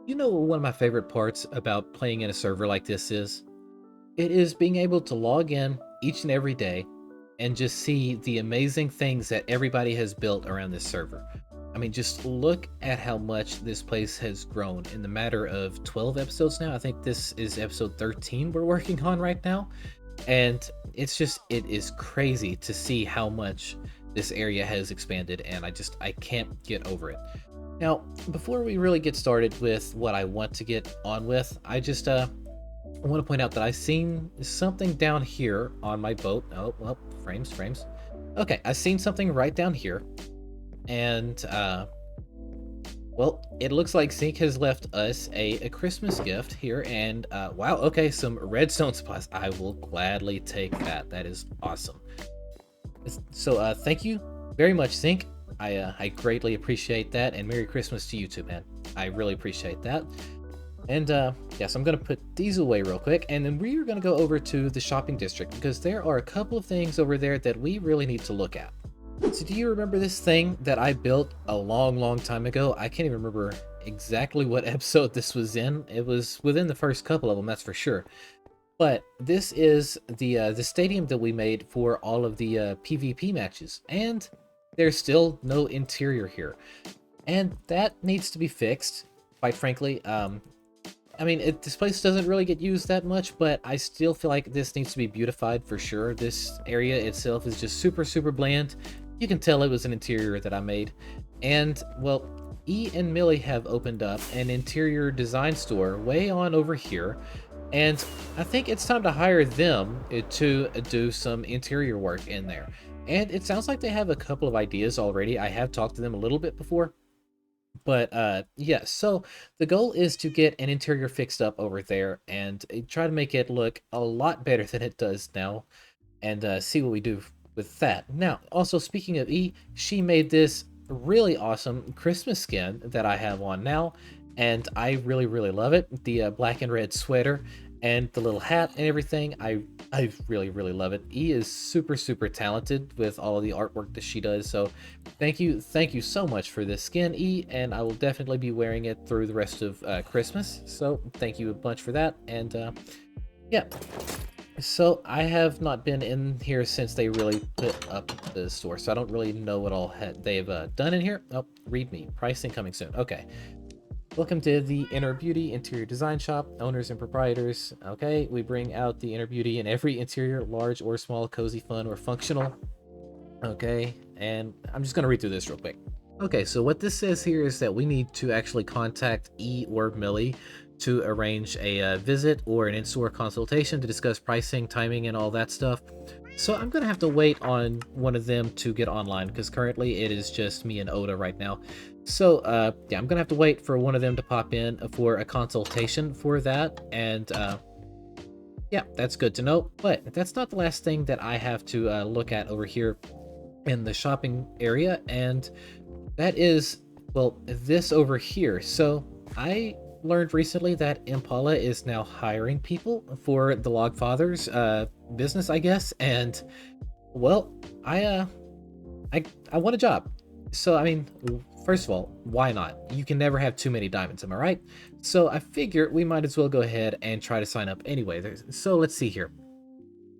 You know what one of my favorite parts about playing in a server like this is? It is being able to log in each and every day and just see the amazing things that everybody has built around this server. I mean, just look at how much this place has grown in the matter of 12 episodes now. I think this is episode 13 we're working on right now. And it is crazy to see how much this area has expanded, and I can't get over it. Now, before we really get started with what I want to get on with, I want to point out that I seen something down here on my boat. Oh, well, frames. Okay, I seen something right down here, and well, it looks like Zeke has left us a Christmas gift here, and wow, okay, some redstone supplies. I will gladly take that. That is awesome. So, thank you very much, Zink. I greatly appreciate that, and Merry Christmas to you too, man. I really appreciate that. And yes, I'm gonna put these away real quick, and then we are gonna go over to the shopping district because there are a couple of things over there that we really need to look at. So do you remember this thing that I built a long time ago? I can't even remember exactly what episode this was in. It was within the first couple of them, that's for sure. But this is the stadium that we made for all of the PvP matches, and there's still no interior here, and that needs to be fixed. Quite frankly, I mean, this place doesn't really get used that much, but I still feel like this needs to be beautified for sure. This area itself is just super bland. You can tell it was an interior that I made. And, well, E and Millie have opened up an interior design store way on over here. And I think it's time to hire them to do some interior work in there. And it sounds like they have a couple of ideas already. I have talked to them a little bit before. But yeah, so the goal is to get an interior fixed up over there and try to make it look a lot better than it does now, and see what we do with that. Now, also speaking of E, she made this really awesome Christmas skin that I have on now, and I really love it. The black and red sweater and the little hat and everything. I really love it. E is super talented with all of the artwork that she does. So thank you so much for this skin, E, and I will definitely be wearing it through the rest of Christmas. So thank you a bunch for that. And yeah, so I have not been in here since they really put up the store, so I don't really know what all they've done in here. Oh, read me. Pricing coming soon. Okay. Welcome to the Inner Beauty Interior Design Shop, owners and proprietors. Okay, we bring out the inner beauty in every interior, large or small, cozy, fun, or functional. Okay, and I'm just gonna read through this real quick. Okay, so what this says here is that we need to actually contact E or Millie to arrange a visit or an in-store consultation to discuss pricing, timing, and all that stuff. So I'm gonna have to wait on one of them to get online because currently it is just me and Oda right now. So yeah, I'm gonna have to wait for one of them to pop in for a consultation for that, and yeah, that's good to know. But that's not the last thing that I have to look at over here in the shopping area, and that is, well, this over here. So I learned recently that Impala is now hiring people for the Logfathers business, I guess, and well, I want a job. So I mean, first of all, why not? You can never have too many diamonds, am I right? So I figure we might as well go ahead and try to sign up anyway. So let's see here.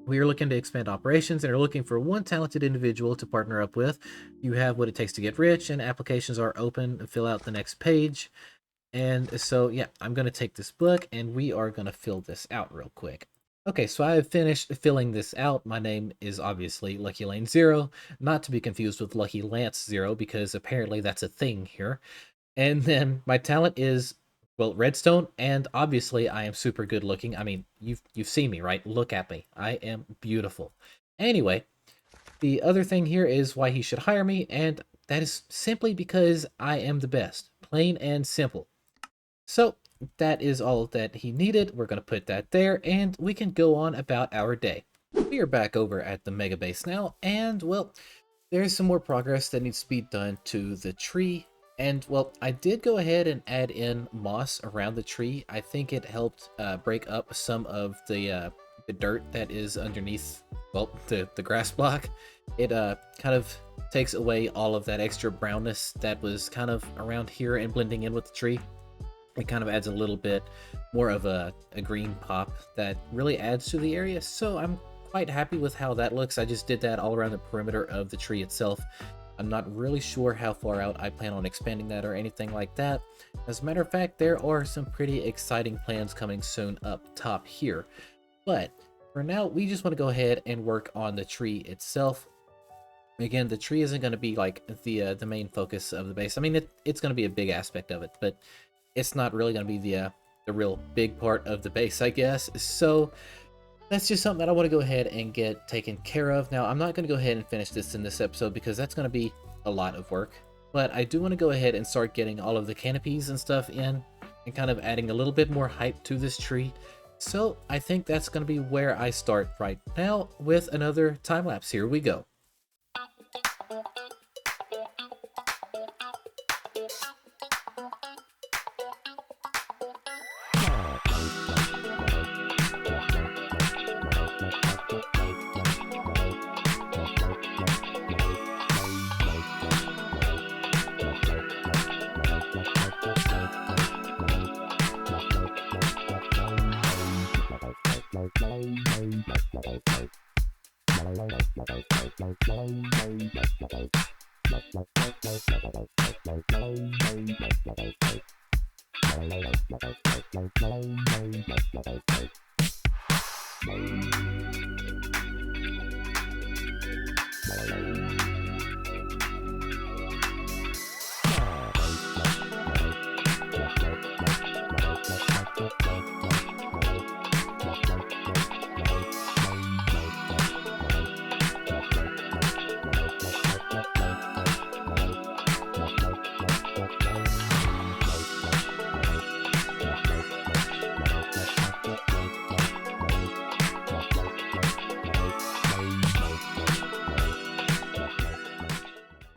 We are looking to expand operations and are looking for one talented individual to partner up with. You have what it takes to get rich, and applications are open. Fill out the next page. And so, yeah, I'm going to take this book and we are going to fill this out real quick. Okay, so I have finished filling this out. My name is obviously Lucky Lane Zero, not to be confused with Lucky Lance Zero, because apparently that's a thing here. And then my talent is, well, redstone, and obviously I am super good looking. I mean, you've seen me, right? Look at me. I am beautiful. Anyway, the other thing here is why he should hire me, and that is simply because I am the best. Plain and simple. So that is all that he needed. We're going to put that there, and we can go on about our day. We are back over at the mega base now, and well, there's some more progress that needs to be done to the tree. And well, I did go ahead and add in moss around the tree. I think it helped break up some of the dirt that is underneath, well, the grass block. It kind of takes away all of that extra brownness that was kind of around here and blending in with the tree. It kind of adds a little bit more of a green pop that really adds to the area. So I'm quite happy with how that looks. I just did that all around the perimeter of the tree itself. I'm not really sure how far out I plan on expanding that or anything like that. As a matter of fact, there are some pretty exciting plans coming soon up top here. But for now, we just want to go ahead and work on the tree itself. Again, the tree isn't going to be like the main focus of the base. I mean, it's going to be a big aspect of it, but it's not really going to be the real big part of the base, I guess. So that's just something that I want to go ahead and get taken care of. Now, I'm not going to go ahead and finish this in this episode because that's going to be a lot of work. But I do want to go ahead and start getting all of the canopies and stuff in and kind of adding a little bit more height to this tree. So I think that's going to be where I start right now with another time lapse. Here we go.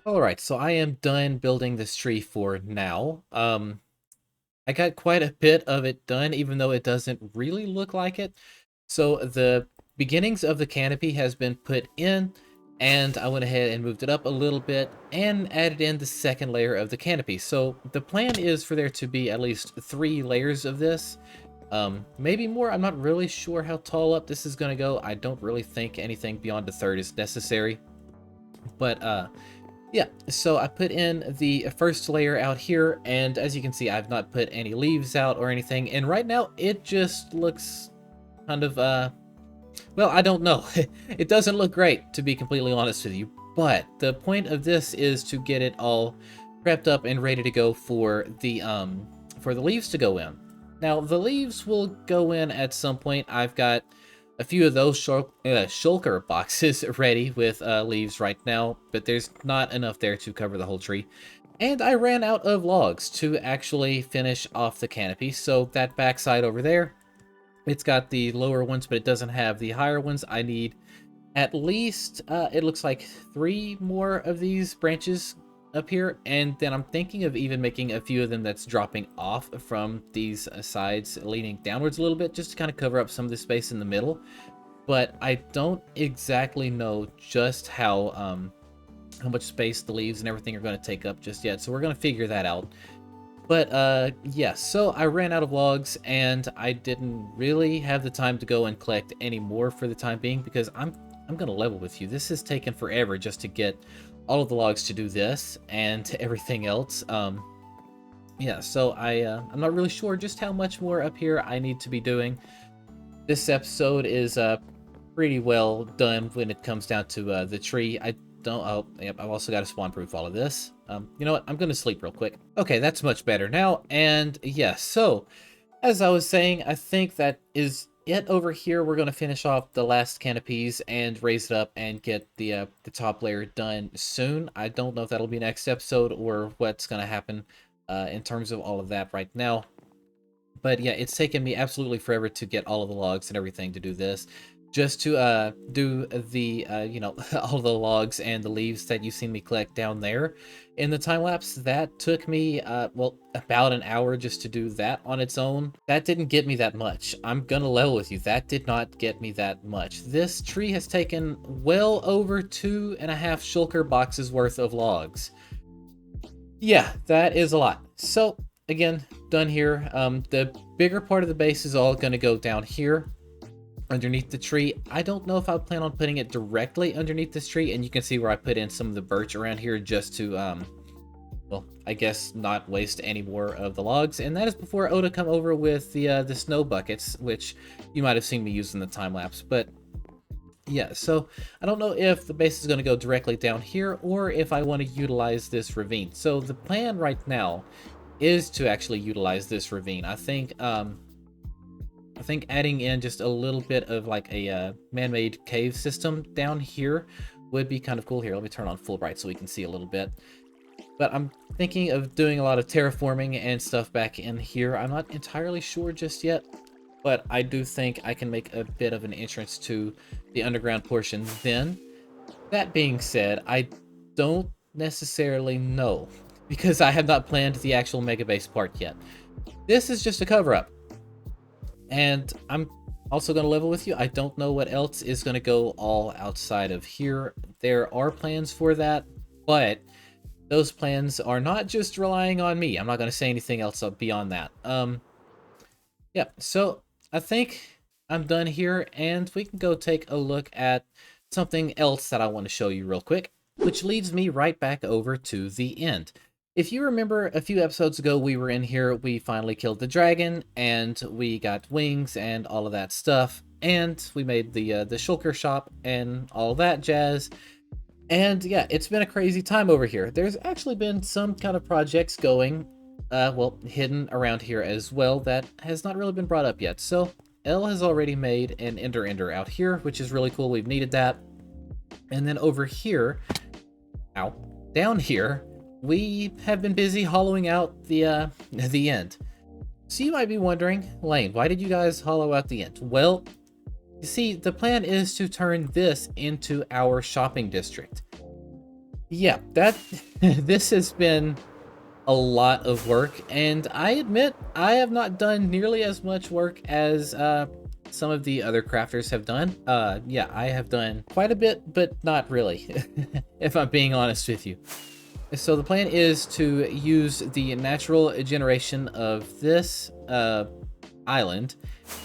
Alright, so I am done building this tree for now. I got quite a bit of it done, even though it doesn't really look like it. So the beginnings of the canopy has been put in, and I went ahead and moved it up a little bit and added in the second layer of the canopy. So the plan is for there to be at least 3 layers of this. Maybe more. I'm not really sure how tall up this is going to go. I don't really think anything beyond the 3rd is necessary. But yeah, so I put in the first layer out here, and as you can see, I've not put any leaves out or anything, and right now it just looks kind of, well, I don't know. It doesn't look great, to be completely honest with you, but the point of this is to get it all prepped up and ready to go for the leaves to go in. Now, the leaves will go in at some point. I've got a few of those shulker boxes ready with leaves right now, but there's not enough there to cover the whole tree. And I ran out of logs to actually finish off the canopy, so that backside over there, it's got the lower ones, but it doesn't have the higher ones. I need at least, it looks like 3 more of these branches up here, and then I'm thinking of even making a few of them that's dropping off from these sides, leaning downwards a little bit, just to kind of cover up some of the space in the middle. But I don't exactly know just how much space the leaves and everything are going to take up just yet, so we're going to figure that out. But yeah, so I ran out of logs, and I didn't really have the time to go and collect any more for the time being, because I'm going to level with you. This has taken forever just to get all of the logs to do this and everything else. Yeah, so I'm not really sure just how much more up here I need to be doing. This episode is pretty well done when it comes down to the tree. Yep, I've also got to spawn proof all of this. You know what? I'm going to sleep real quick. Okay, that's much better now. And yeah, so as I was saying, I think that is it over here. We're going to finish off the last canopies and raise it up and get the top layer done soon. I don't know if that'll be next episode or what's going to happen in terms of all of that right now. But yeah, it's taken me absolutely forever to get all of the logs and everything to do this. Just to do the, you know, all the logs and the leaves that you've seen me collect down there in the time lapse, that took me, well, about an hour just to do that on its own. That didn't get me that much. I'm gonna level with you. That did not get me that much. This tree has taken well over 2.5 shulker boxes worth of logs. Yeah, that is a lot. So again, done here. The bigger part of the base is all going to go down here underneath the tree. I don't know if I plan on putting it directly underneath this tree, and you can see where I put in some of the birch around here just to, well, I guess not waste any more of the logs. And that is before Oda come over with the snow buckets, which you might have seen me use in the time lapse. But yeah, so I don't know if the base is going to go directly down here or if I want to utilize this ravine. So the plan right now is to actually utilize this ravine. I think adding in just a little bit of like a man-made cave system down here would be kind of cool. Here, let me turn on full bright so we can see a little bit. But I'm thinking of doing a lot of terraforming and stuff back in here. I'm not entirely sure just yet, but I do think I can make a bit of an entrance to the underground portion then. That being said, I don't necessarily know because I have not planned the actual mega base part yet. This is just a cover-up. And I'm also going to level with you. I don't know what else is going to go all outside of here. There are plans for that, but those plans are not just relying on me. I'm not going to say anything else beyond that. Yeah, so I think I'm done here, and we can go take a look at something else that I want to show you real quick, which leads me right back over to the end. If you remember a few episodes ago, we were in here, we finally killed the dragon, and we got wings and all of that stuff, and we made the shulker shop and all that jazz. And yeah, it's been a crazy time over here. There's actually been some kind of projects going, well, hidden around here as well that has not really been brought up yet. So L has already made an ender out here, which is really cool. We've needed that. And then over here, ow, down here, we have been busy hollowing out the end. So you might be wondering, Lane, why did you guys hollow out the end? Well, you see, the plan is to turn this into our shopping district. Yeah, this has been a lot of work, and I admit I have not done nearly as much work as some of the other crafters have done. Yeah, I have done quite a bit, but not really, if I'm being honest with you. So the plan is to use the natural generation of this island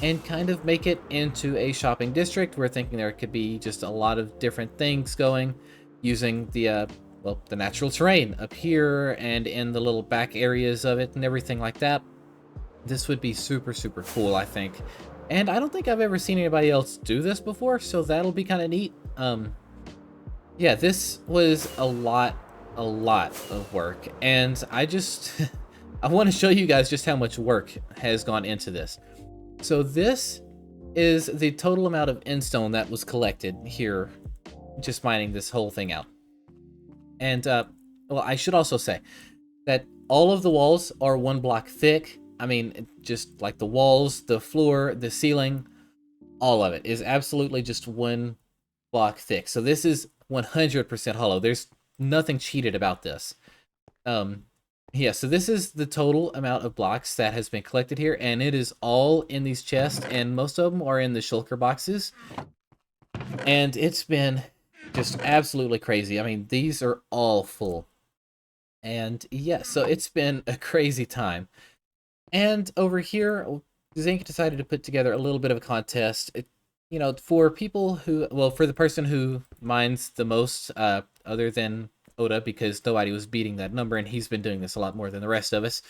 and kind of make it into a shopping district. We're thinking there could be just a lot of different things going using the well, the natural terrain up here and in the little back areas of it and everything like that. This would be super, super cool, I think. And I don't think I've ever seen anybody else do this before, so that'll be kind of neat. Yeah, this was a lot of work, and I just I want to show you guys just how much work has gone into this. So this is the total amount of endstone that was collected here, just mining this whole thing out. And well, I should also say that all of the walls are 1 block thick. I mean, just like the walls, the floor, the ceiling, all of it is absolutely just 1 block thick. So this is 100% hollow. There's nothing cheated about this. Yeah, so this is the total amount of blocks that has been collected here, and it is all in these chests, and most of them are in the shulker boxes. And it's been just absolutely crazy. I mean, these are all full. And yeah, so it's been a crazy time. And over here, Zinc decided to put together a little bit of a contest. You know, for people who, well, for the person who mines the most, other than Oda, because nobody was beating that number, and he's been doing this a lot more than the rest of us,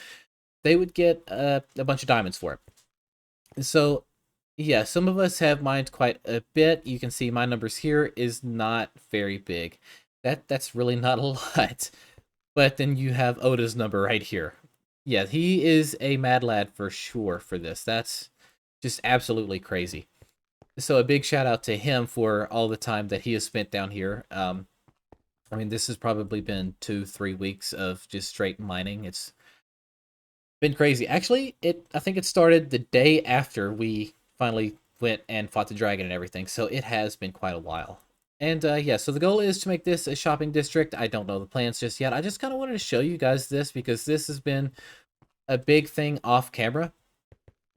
they would get a bunch of diamonds for it. So yeah, some of us have mined quite a bit. You can see my numbers here is not very big. That's really not a lot. But then you have Oda's number right here. Yeah, he is a mad lad for sure for this. That's just absolutely crazy. So a big shout out to him for all the time that he has spent down here. I mean, this has probably been 2-3 weeks of just straight mining. It's been crazy. Actually, I think it started the day after we finally went and fought the dragon and everything. So it has been quite a while. And yeah, so the goal is to make this a shopping district. I don't know the plans just yet. I just kind of wanted to show you guys this because this has been a big thing off camera,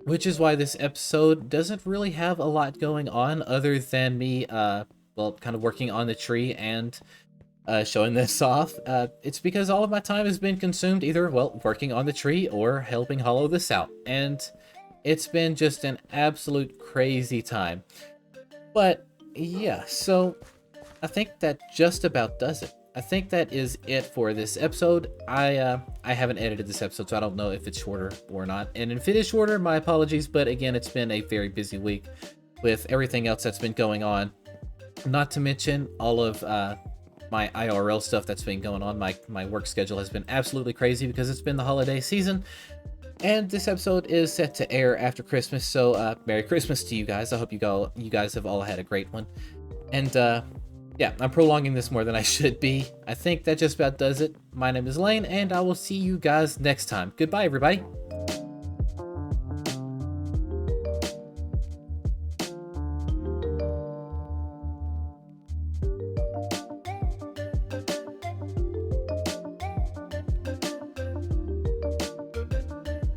which is why this episode doesn't really have a lot going on other than me, well, kind of working on the tree and showing this off. It's because all of my time has been consumed either, well, working on the tree or helping hollow this out. And it's been just an absolute crazy time. But yeah, so I think that just about does it. I think that is it for this episode. I haven't edited this episode, so I don't know if it's shorter or not. And if it is shorter, my apologies. But again, it's been a very busy week with everything else that's been going on. Not to mention all of my IRL stuff that's been going on. My work schedule has been absolutely crazy because it's been the holiday season. And this episode is set to air after Christmas, so Merry Christmas to you guys. I hope you guys have all had a great one. And yeah, I'm prolonging this more than I should be. I think that just about does it. My name is Lane, and I will see you guys next time. Goodbye, everybody.